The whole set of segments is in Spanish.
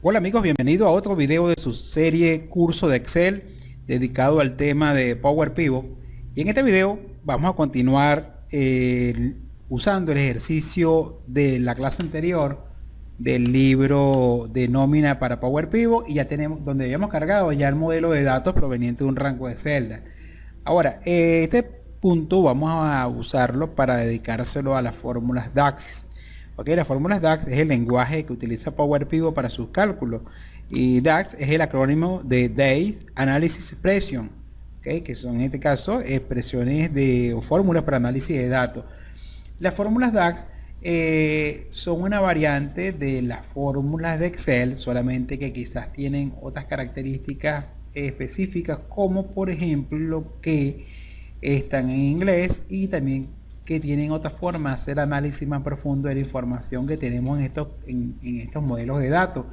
Hola amigos, bienvenidos a otro video de su serie curso de Excel dedicado al tema de Power Pivot. Y en este video vamos a continuar usando el ejercicio de la clase anterior del libro de nómina para Power Pivot, y ya tenemos donde habíamos cargado ya el modelo de datos proveniente de un rango de celda. Ahora, este punto vamos a usarlo para dedicárselo a las fórmulas DAX. Okay, las fórmulas DAX es el lenguaje que utiliza Power Pivot para sus cálculos, y DAX es el acrónimo de Days Analysis Expression, okay, que son en este caso expresiones o fórmulas para análisis de datos. Las fórmulas DAX son una variante de las fórmulas de Excel, solamente que quizás tienen otras características específicas, como por ejemplo que están en inglés y también que tienen otra forma de hacer análisis más profundo de la información que tenemos en estos modelos de datos.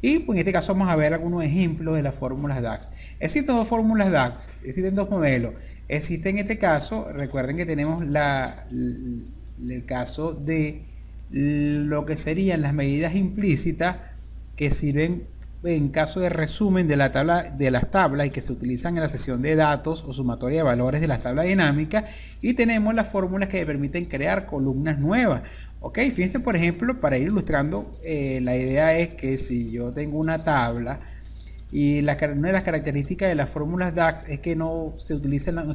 Y pues, en este caso vamos a ver algunos ejemplos de las fórmulas DAX. Existen dos fórmulas DAX, existen dos modelos. Existe en este caso, recuerden que tenemos el caso de lo que serían las medidas implícitas, que sirven en caso de resumen de las tablas y que se utilizan en la sesión de datos o sumatoria de valores de las tablas dinámicas. Y tenemos las fórmulas que permiten crear columnas nuevas. Ok, fíjense, por ejemplo, para ir ilustrando, la idea es que si yo tengo una tabla y una de las características de las fórmulas DAX es que no se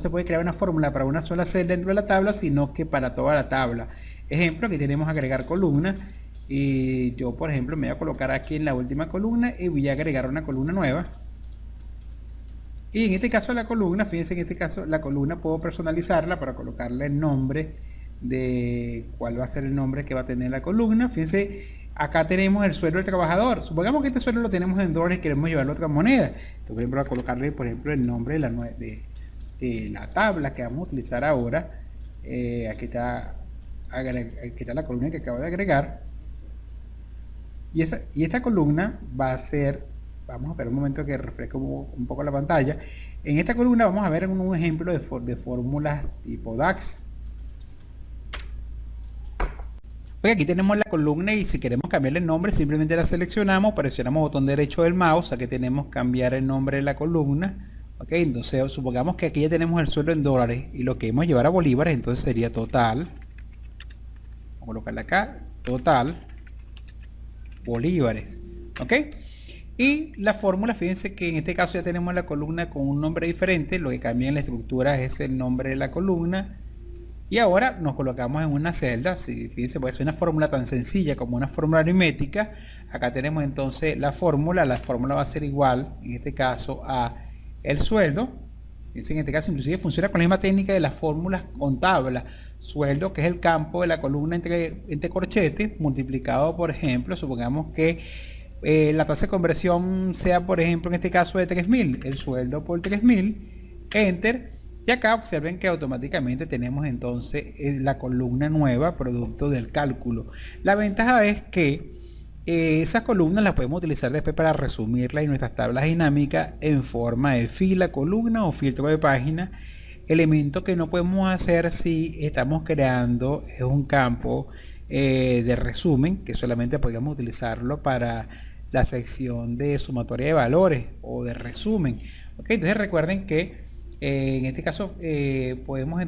puede crear una fórmula para una sola celda dentro de la tabla, sino que para toda la tabla. Ejemplo, aquí tenemos agregar columnas. Y yo, por ejemplo, me voy a colocar aquí en la última columna y voy a agregar una columna nueva. Y en este caso la columna, fíjense, en este caso la columna puedo personalizarla para colocarle el nombre de cuál va a ser el nombre que va a tener la columna. Fíjense, acá tenemos el sueldo del trabajador. Supongamos que este sueldo lo tenemos en dólares y queremos llevarlo a otra moneda. Entonces, por ejemplo, a colocarle, por ejemplo, el nombre de la tabla que vamos a utilizar ahora. Aquí está la columna que acabo de agregar. Y esta columna va a ser, vamos a esperar un momento que refresque un poco la pantalla. En esta columna vamos a ver un ejemplo de fórmulas tipo DAX. Pues aquí tenemos la columna, y si queremos cambiarle el nombre simplemente la seleccionamos, presionamos botón derecho del mouse. Aquí tenemos cambiar el nombre de la columna. Ok, entonces supongamos que aquí ya tenemos el sueldo en dólares y lo queremos llevar a bolívares, entonces sería total. Vamos a colocarle acá, total bolívares. Ok, y la fórmula, fíjense que en este caso ya tenemos la columna con un nombre diferente. Lo que cambia en la estructura es el nombre de la columna, y ahora nos colocamos en una celda. Fíjense, puede ser una fórmula tan sencilla como una fórmula aritmética. Acá tenemos entonces la fórmula va a ser igual en este caso a el sueldo. Fíjense, en este caso inclusive funciona con la misma técnica de las fórmulas con tabla. Sueldo, que es el campo de la columna entre corchetes, multiplicado, por ejemplo, supongamos que la tasa de conversión sea, por ejemplo, en este caso de 3000, el sueldo por 3000, enter, y acá observen que automáticamente tenemos entonces la columna nueva producto del cálculo. La ventaja es que esas columnas las podemos utilizar después para resumirlas en nuestras tablas dinámicas en forma de fila, columna o filtro de página. Elemento que no podemos hacer si estamos creando es un campo de resumen, que solamente podríamos utilizarlo para la sección de sumatoria de valores o de resumen. Okay, entonces recuerden que en este caso tenemos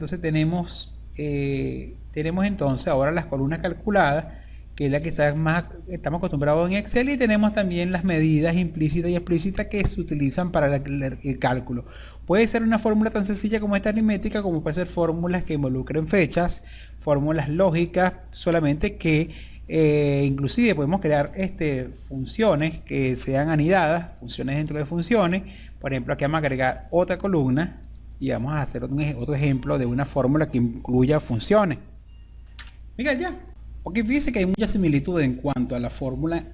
entonces ahora las columnas calculadas, que es la que quizás más estamos acostumbrados en Excel, y tenemos también las medidas implícitas y explícitas que se utilizan para el cálculo. Puede ser una fórmula tan sencilla como esta aritmética, como puede ser fórmulas que involucren fechas, fórmulas lógicas, solamente que inclusive podemos crear funciones que sean anidadas, funciones dentro de funciones. Por ejemplo, aquí vamos a agregar otra columna y vamos a hacer otro ejemplo de una fórmula que incluya funciones. Mira ya. Ok, fíjense que hay mucha similitud en cuanto a la forma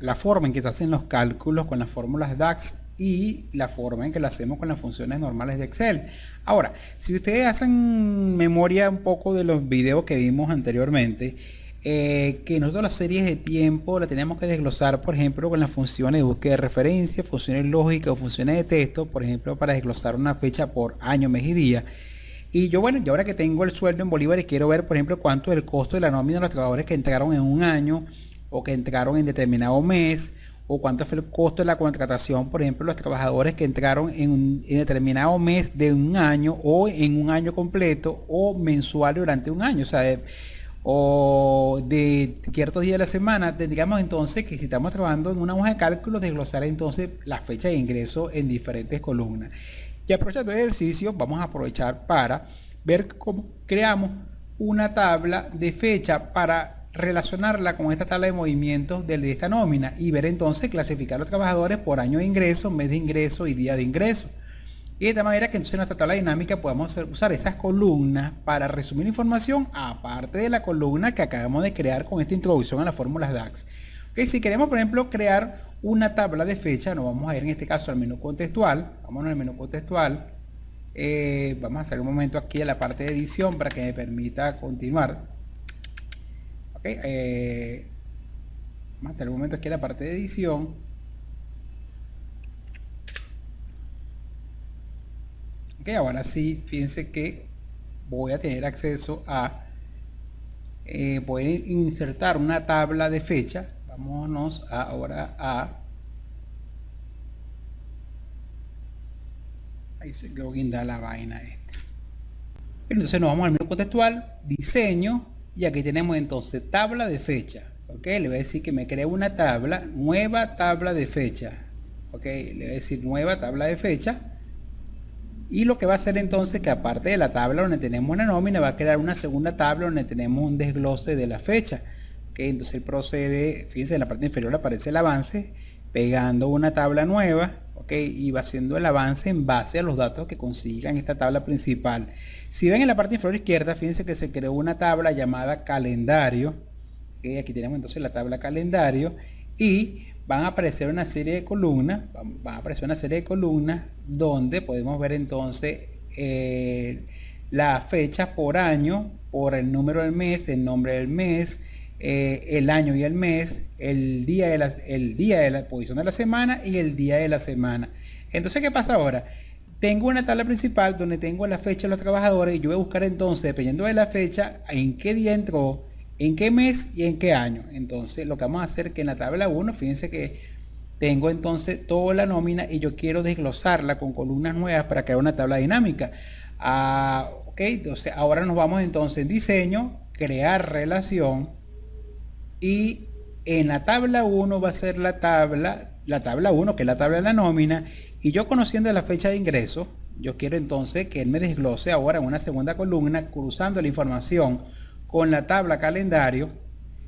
en que se hacen los cálculos con las fórmulas DAX y la forma en que lo hacemos con las funciones normales de Excel. Ahora, si ustedes hacen memoria un poco de los videos que vimos anteriormente, que nosotros las series de tiempo la tenemos que desglosar, por ejemplo, con las funciones de búsqueda de referencia, funciones lógicas o funciones de texto, por ejemplo, para desglosar una fecha por año, mes y día. Y yo, bueno, y ahora que tengo el sueldo en bolívares, quiero ver, por ejemplo, cuánto es el costo de la nómina de los trabajadores que entraron en un año o que entraron en determinado mes, o cuánto fue el costo de la contratación, por ejemplo, los trabajadores que entraron en determinado mes de un año o en un año completo o mensual durante un año, o sea, o de ciertos días de la semana. Tendríamos entonces que, si estamos trabajando en una hoja de cálculo, desglosar entonces la fecha de ingreso en diferentes columnas. Y aprovechando el ejercicio, vamos a aprovechar para ver cómo creamos una tabla de fecha para relacionarla con esta tabla de movimientos de esta nómina y ver entonces, clasificar a los trabajadores por año de ingreso, mes de ingreso y día de ingreso. Y de esta manera que entonces en nuestra tabla dinámica podemos usar esas columnas para resumir información, aparte de la columna que acabamos de crear con esta introducción a las fórmulas DAX. Okay, si queremos, por ejemplo, crear una tabla de fecha, nos vamos a ir en este caso al menú contextual. Vámonos al menú contextual. Vamos a hacer un momento aquí a la parte de edición para que me permita continuar. Okay, vamos a hacer un momento aquí a la parte de edición. Ok, ahora sí, fíjense que voy a tener acceso a poder insertar una tabla de fecha. Vámonos ahora a... Ahí se quedó guindada la vaina esta. Entonces nos vamos al menú contextual, diseño, y aquí tenemos entonces tabla de fecha. Ok, le voy a decir que me cree una tabla, nueva tabla de fecha. Ok, le voy a decir nueva tabla de fecha. Y lo que va a hacer entonces, que aparte de la tabla donde tenemos una nómina, va a crear una segunda tabla donde tenemos un desglose de la fecha. Ok, entonces él procede, fíjense, en la parte inferior aparece el avance, pegando una tabla nueva. Ok, y va haciendo el avance en base a los datos que consiga en esta tabla principal. Si ven en la parte inferior izquierda, fíjense que se creó una tabla llamada calendario. Okay, aquí tenemos entonces la tabla calendario y van a aparecer una serie de columnas, donde podemos ver entonces la fecha por año, por el número del mes, el nombre del mes, el año y el mes, el día de la posición de la semana y el día de la semana. Entonces, ¿qué pasa ahora? Tengo una tabla principal donde tengo la fecha de los trabajadores y yo voy a buscar entonces, dependiendo de la fecha, en qué día entró, en qué mes y en qué año. Entonces lo que vamos a hacer es que en la tabla 1, fíjense que tengo entonces toda la nómina y yo quiero desglosarla con columnas nuevas para crear una tabla dinámica. Ok, entonces ahora nos vamos entonces en diseño, crear relación, y en la tabla 1 va a ser la tabla 1, que es la tabla de la nómina, y yo, conociendo la fecha de ingreso, yo quiero entonces que él me desglose ahora en una segunda columna, cruzando la información con la tabla calendario,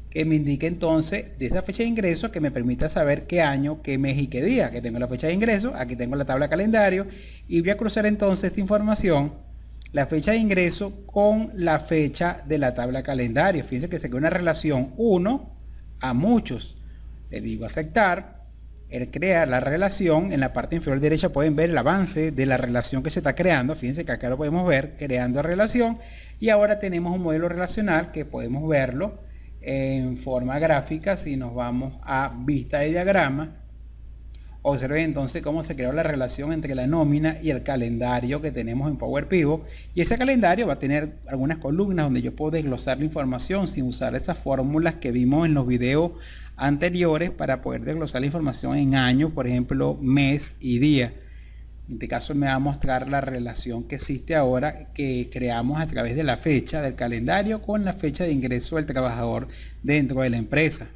que me indique entonces de esa fecha de ingreso, que me permita saber qué año, qué mes y qué día. Que tengo la fecha de ingreso, aquí tengo la tabla calendario, y voy a cruzar entonces esta información, la fecha de ingreso con la fecha de la tabla calendario. Fíjense que se crea una relación 1 a muchos. Le digo aceptar. Él crea la relación. En la parte inferior derecha pueden ver el avance de la relación que se está creando. Fíjense que acá lo podemos ver, creando relación. Y ahora tenemos un modelo relacional que podemos verlo en forma gráfica. Si nos vamos a vista de diagrama, observen entonces cómo se creó la relación entre la nómina y el calendario que tenemos en Power Pivot. Y ese calendario va a tener algunas columnas donde yo puedo desglosar la información sin usar esas fórmulas que vimos en los videos anteriores, para poder desglosar la información en año, por ejemplo, mes y día. En este caso me va a mostrar la relación que existe ahora, que creamos a través de la fecha del calendario con la fecha de ingreso del trabajador dentro de la empresa.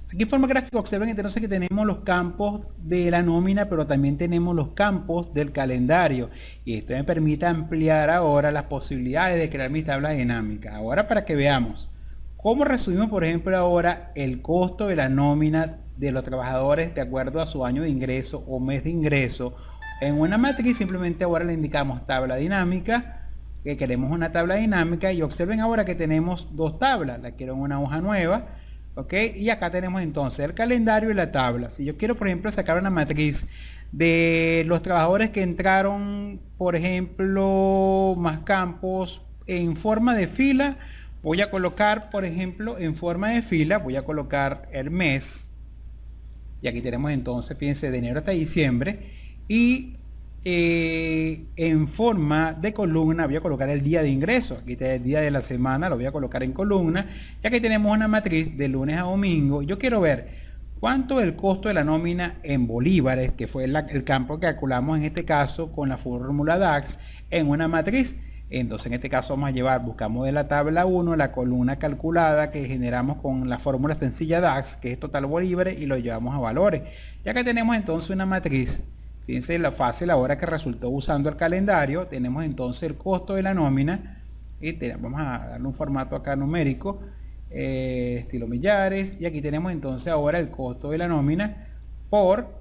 Aquí en forma gráfica observen entonces que tenemos los campos de la nómina, pero también tenemos los campos del calendario. Y esto me permite ampliar ahora las posibilidades de crear mi tabla dinámica. Ahora, para que veamos cómo resumimos, por ejemplo, ahora el costo de la nómina de los trabajadores de acuerdo a su año de ingreso o mes de ingreso en una matriz, simplemente ahora le indicamos tabla dinámica, que queremos una tabla dinámica, y observen ahora que tenemos dos tablas. La quiero en una hoja nueva. Ok, y acá tenemos entonces el calendario y la tabla. Si yo quiero, por ejemplo, sacar una matriz de los trabajadores que entraron, por ejemplo, más campos en forma de fila, voy a colocar, por ejemplo, en forma de fila, voy a colocar el mes. Y aquí tenemos entonces, fíjense, de enero hasta diciembre. Y en forma de columna voy a colocar el día de ingreso. Aquí está el día de la semana, lo voy a colocar en columna, ya que tenemos una matriz de lunes a domingo. Yo quiero ver cuánto es el costo de la nómina en bolívares, que fue el campo que calculamos en este caso con la fórmula DAX en una matriz. Entonces en este caso vamos a llevar, buscamos de la tabla 1 la columna calculada que generamos con la fórmula sencilla DAX, que es total bolívares, y lo llevamos a valores. Ya que tenemos entonces una matriz, fíjense la fácil ahora que resultó usando el calendario, tenemos entonces el costo de la nómina, y vamos a darle un formato acá numérico, estilo millares, y aquí tenemos entonces ahora el costo de la nómina por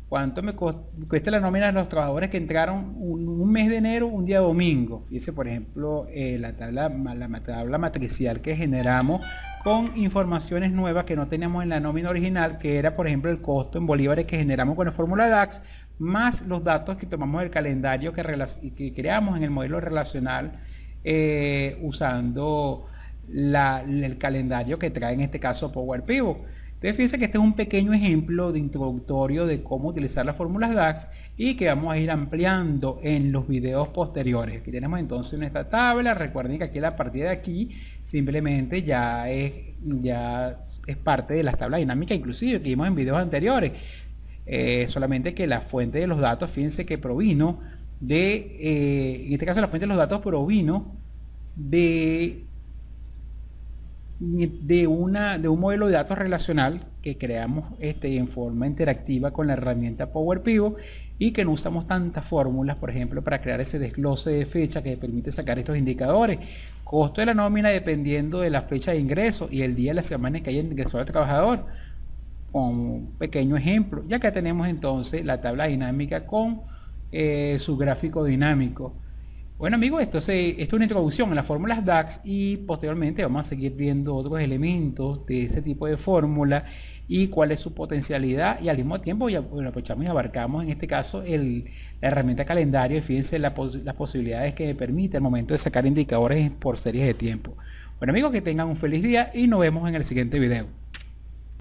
cuánto me cuesta la nómina de los trabajadores que entraron un mes de enero, un día domingo. Fíjense, por ejemplo, la tabla matricial que generamos con informaciones nuevas que no teníamos en la nómina original, que era, por ejemplo, el costo en bolívares que generamos con la fórmula DAX, más los datos que tomamos del calendario que creamos en el modelo relacional usando el calendario que trae en este caso Power Pivot. Entonces fíjense que este es un pequeño ejemplo de introductorio de cómo utilizar las fórmulas DAX y que vamos a ir ampliando en los videos posteriores. Aquí tenemos entonces nuestra tabla. Recuerden que aquí a partir de aquí simplemente ya es parte de las tablas dinámicas inclusive que vimos en videos anteriores. Solamente que la fuente de los datos, fíjense que provino en este caso la fuente de los datos provino de un modelo de datos relacional que creamos en forma interactiva con la herramienta Power Pivot y que no usamos tantas fórmulas, por ejemplo, para crear ese desglose de fecha que permite sacar estos indicadores. Costo de la nómina dependiendo de la fecha de ingreso y el día de la semana en que haya ingresado el trabajador, con un pequeño ejemplo. Ya que tenemos entonces la tabla dinámica con su gráfico dinámico. Bueno amigos, esto es una introducción a las fórmulas DAX y posteriormente vamos a seguir viendo otros elementos de ese tipo de fórmula y cuál es su potencialidad, y al mismo tiempo ya aprovechamos y abarcamos en este caso la herramienta calendario. Y fíjense las posibilidades que permite al momento de sacar indicadores por series de tiempo. Bueno amigos, que tengan un feliz día y nos vemos en el siguiente video.